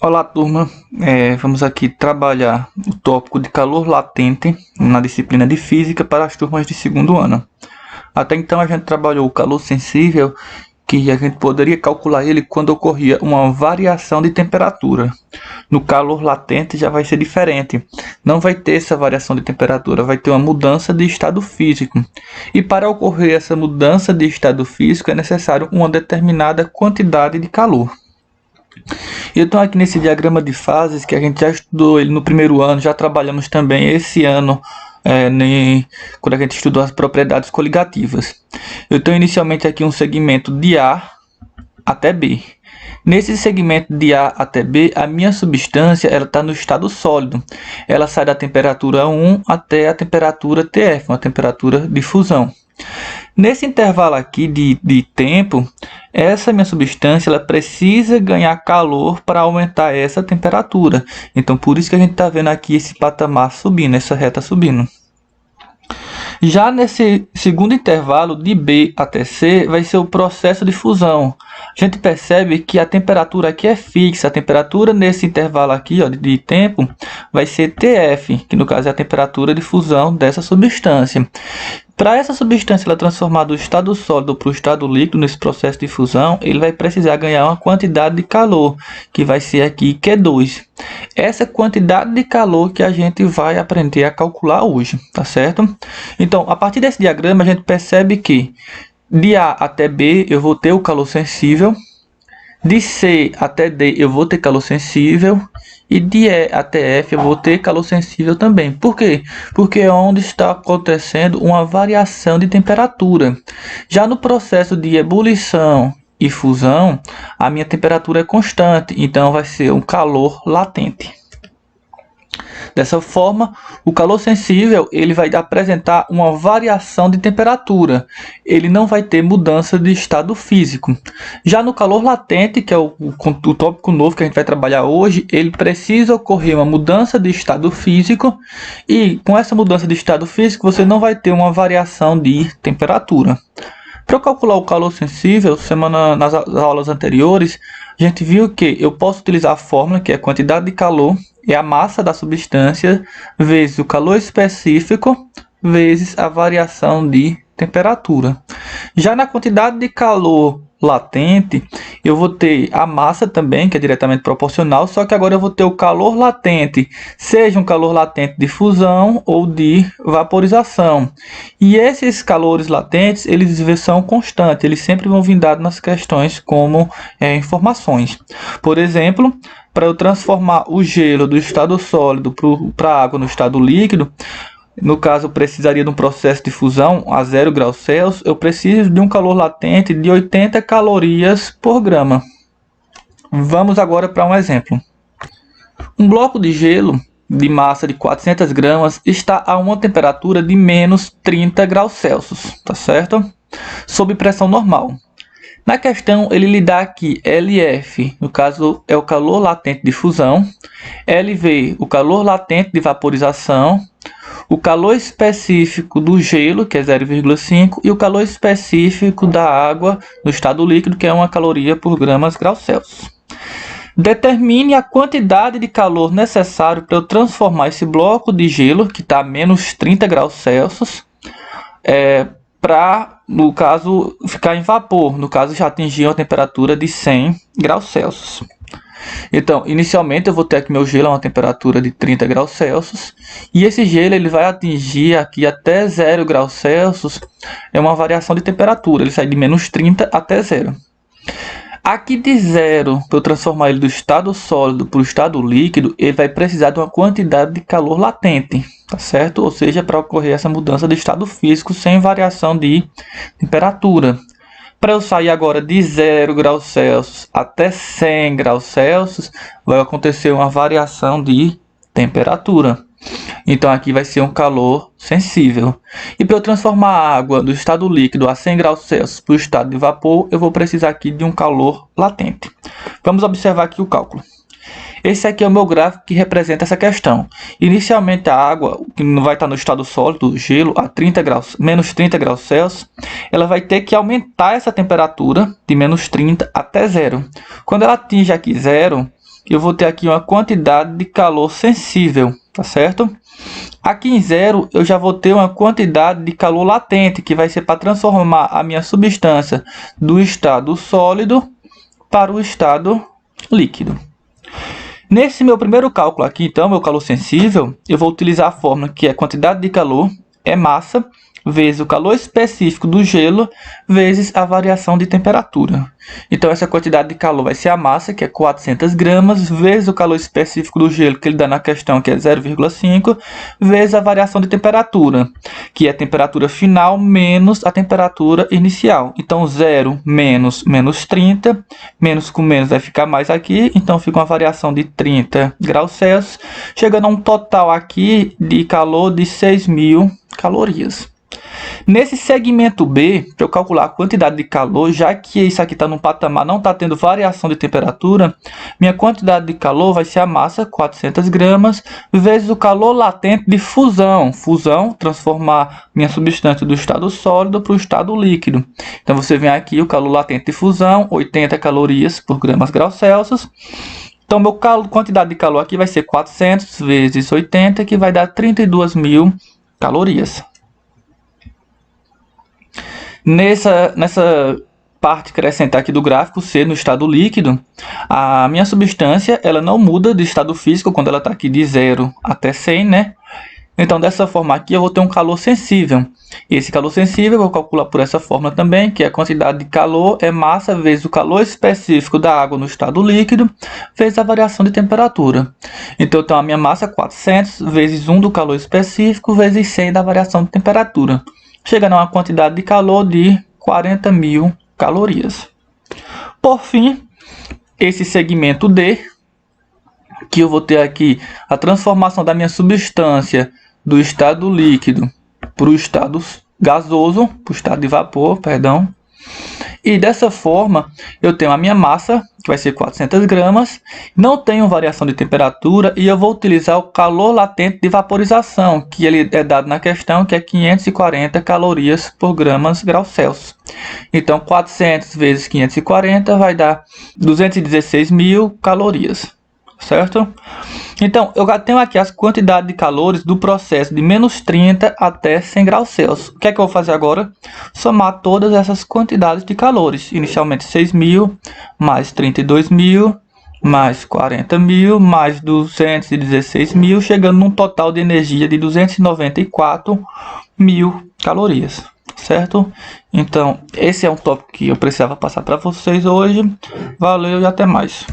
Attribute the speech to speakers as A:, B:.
A: Olá, turma. Vamos aqui trabalhar o tópico de calor latente na disciplina de Física para as turmas de segundo ano. Até então a gente trabalhou o calor sensível, que a gente poderia calcular ele quando ocorria uma variação de temperatura. No calor latente já vai ser diferente. Não vai ter essa variação de temperatura, vai ter uma mudança de estado físico. E para ocorrer essa mudança de estado físico é necessário uma determinada quantidade de calor. Eu estou aqui nesse diagrama de fases que a gente já estudou ele no primeiro ano, já trabalhamos também esse ano, quando a gente estudou as propriedades coligativas. Eu tenho inicialmente aqui um segmento de A até B. Nesse segmento de A até B, a minha substância está no estado sólido. Ela sai da temperatura 1 até a temperatura TF, uma temperatura de fusão. Nesse intervalo aqui de tempo, essa minha substância ela precisa ganhar calor para aumentar essa temperatura. Então, por isso que a gente está vendo aqui esse patamar subindo, essa reta subindo. Já nesse segundo intervalo, de B até C, vai ser o processo de fusão. A gente percebe que a temperatura aqui é fixa. A temperatura nesse intervalo aqui de tempo vai ser TF, que no caso é a temperatura de fusão dessa substância. Para essa substância ela transformar do estado sólido para o estado líquido nesse processo de fusão, ele vai precisar ganhar uma quantidade de calor, que vai ser aqui Q2. Essa quantidade de calor que a gente vai aprender a calcular hoje, tá certo? Então, a partir desse diagrama, a gente percebe que de A até B eu vou ter o calor sensível, de C até D eu vou ter calor sensível, e de E até F eu vou ter calor sensível também. Por quê? Porque é onde está acontecendo uma variação de temperatura. Já no processo de ebulição e fusão, a minha temperatura é constante, então vai ser um calor latente. Dessa forma, o calor sensível ele vai apresentar uma variação de temperatura. Ele não vai ter mudança de estado físico. Já no calor latente, que é o tópico novo que a gente vai trabalhar hoje, ele precisa ocorrer uma mudança de estado físico. E com essa mudança de estado físico, você não vai ter uma variação de temperatura. Para eu calcular o calor sensível, nas aulas anteriores, a gente viu que eu posso utilizar a fórmula, que é a quantidade de calor, é a massa da substância, vezes o calor específico, vezes a variação de temperatura. Já na quantidade de calor latente, eu vou ter a massa também, que é diretamente proporcional, só que agora eu vou ter o calor latente, seja um calor latente de fusão ou de vaporização. E esses calores latentes, eles são constantes, eles sempre vão vir dados nas questões como informações. Por exemplo, para eu transformar o gelo do estado sólido para a água no estado líquido, no caso, eu precisaria de um processo de fusão a 0 graus Celsius, eu preciso de um calor latente de 80 calorias por grama. Vamos agora para um exemplo. Um bloco de gelo de massa de 400 gramas está a uma temperatura de menos 30 graus Celsius, tá certo? Sob pressão normal. Na questão, ele lhe dá aqui LF, no caso é o calor latente de fusão, LV, o calor latente de vaporização, o calor específico do gelo, que é 0,5, e o calor específico da água no estado líquido, que é 1 caloria por gramas graus Celsius. Determine a quantidade de calor necessário para eu transformar esse bloco de gelo, que está a menos 30 graus Celsius, para, no caso, ficar em vapor. No caso, já atingir uma temperatura de 100 graus Celsius. Então, inicialmente eu vou ter aqui meu gelo a uma temperatura de 30 graus Celsius. E esse gelo ele vai atingir aqui até 0 graus Celsius. É uma variação de temperatura. Ele sai de menos 30 até 0. Aqui de 0, para eu transformar ele do estado sólido para o estado líquido, ele vai precisar de uma quantidade de calor latente, tá certo? Ou seja, para ocorrer essa mudança de estado físico sem variação de temperatura. Para eu sair agora de 0 graus Celsius até 100 graus Celsius, vai acontecer uma variação de temperatura. Então aqui vai ser um calor sensível. E para eu transformar a água do estado líquido a 100 graus Celsius para o estado de vapor, eu vou precisar aqui de um calor latente. Vamos observar aqui o cálculo. Esse aqui é o meu gráfico que representa essa questão. Inicialmente a água, que não vai estar no estado sólido, o gelo, a 30 graus, menos 30 graus Celsius, ela vai ter que aumentar essa temperatura de menos 30 até 0. Quando ela atinge aqui 0, eu vou ter aqui uma quantidade de calor sensível, tá certo? Aqui em zero, eu já vou ter uma quantidade de calor latente, que vai ser para transformar a minha substância do estado sólido para o estado líquido. Nesse meu primeiro cálculo aqui, então, meu calor sensível, eu vou utilizar a fórmula que é a quantidade de calor é massa vezes o calor específico do gelo vezes a variação de temperatura. Então, essa quantidade de calor vai ser a massa, que é 400 gramas, vezes o calor específico do gelo, que ele dá na questão, que é 0,5, vezes a variação de temperatura, que é a temperatura final menos a temperatura inicial. Então, 0 menos 30, menos com menos vai ficar mais aqui, então fica uma variação de 30 graus Celsius, chegando a um total aqui de calor de 6.000 calorias. Nesse segmento B, para eu calcular a quantidade de calor, já que isso aqui está num patamar, não está tendo variação de temperatura, minha quantidade de calor vai ser a massa, 400 gramas, vezes o calor latente de fusão. Fusão, transformar minha substância do estado sólido para o estado líquido. Então, você vem aqui, o calor latente de fusão, 80 calorias por graus Celsius. Então, meu quantidade de calor aqui vai ser 400 vezes 80, que vai dar 32.000 calorias. Nessa parte crescente aqui do gráfico C, no estado líquido, a minha substância ela não muda de estado físico quando ela está aqui de 0 até 100, né? Então, dessa forma aqui, eu vou ter um calor sensível. Esse calor sensível eu vou calcular por essa fórmula também, que é a quantidade de calor é massa vezes o calor específico da água no estado líquido, vezes a variação de temperatura. Então, eu tenho a minha massa 400 vezes 1 do calor específico, vezes 100 da variação de temperatura, chegando a uma quantidade de calor de 40.000 calorias. Por fim, esse segmento D, que eu vou ter aqui a transformação da minha substância do estado líquido para o estado gasoso, para o estado de vapor, perdão. E dessa forma, eu tenho a minha massa, que vai ser 400 gramas, não tenho variação de temperatura e eu vou utilizar o calor latente de vaporização, que ele é dado na questão, que é 540 calorias por graus Celsius. Então, 400 vezes 540 vai dar 216.000 calorias, certo? Então, eu já tenho aqui as quantidades de calores do processo de menos 30 até 100 graus Celsius. O que é que eu vou fazer agora? Somar todas essas quantidades de calores. Inicialmente 6.000, mais 32.000, mais 40.000, mais 216.000, chegando num total de energia de 294.000 calorias, certo? Então, esse é um tópico que eu precisava passar para vocês hoje. Valeu e até mais.